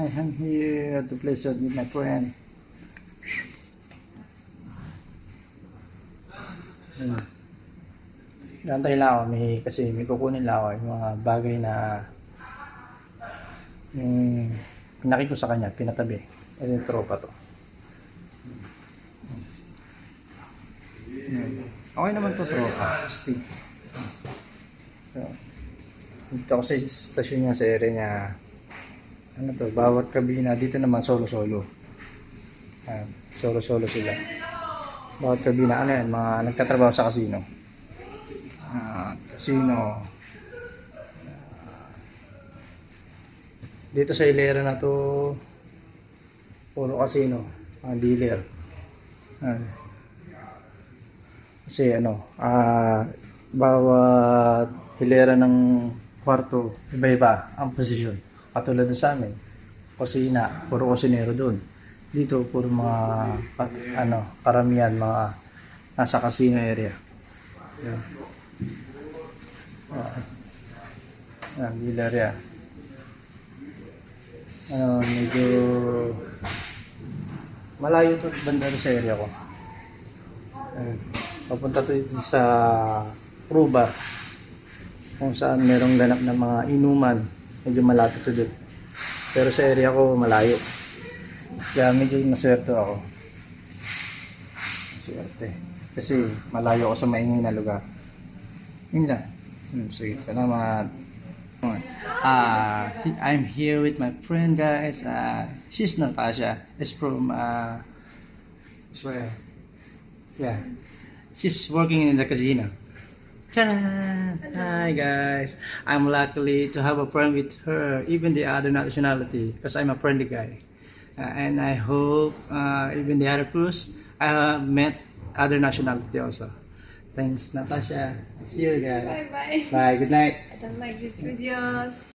I am here at the place with my friend. Gantay lang ako, kasi may kukunin lang ako yung mga bagay na yung pinakita ko sa kanya, pinatabi. Kasi yung tropa to. Okay naman to tropa, Steve. So, dito ako sa stasyon niya, sa area niya. Ano to, bawat kabina, dito naman solo-solo. Solo-solo sila. Bawat kabina, ano yan, mga nagtatrabaho sa casino. Casino. Dito sa hilera na to, puro casino, mga dealer. Kasi bawat hilera ng kwarto, iba-iba ang posisyon. Katulad doon sa amin, kusina, puro kusinero doon. Dito, puro mga, karamihan, mga nasa casino area. Yan. Dealer yan. Medyo malayo to banda sa area ko. Papunta to dito sa Pruba, kung saan merong ganap na mga inuman. Medyo malapit to dito, pero sa area ko malayo, kaya medyo maswerte ako. Maswerte kasi malayo ako sa maingay na lugar. Yun lang. Sige, salamat. I'm here with my friend, guys. She's Natasha. It's from where? Yeah, she's working in the casino. Ta-da! Hi guys. I'm lucky to have a friend with her, even the other nationality, because I'm a friendly guy. And I hope even the other crews met other nationality also. Thanks, Natasha. See you guys. Bye bye. Bye. Good night. I don't like these videos.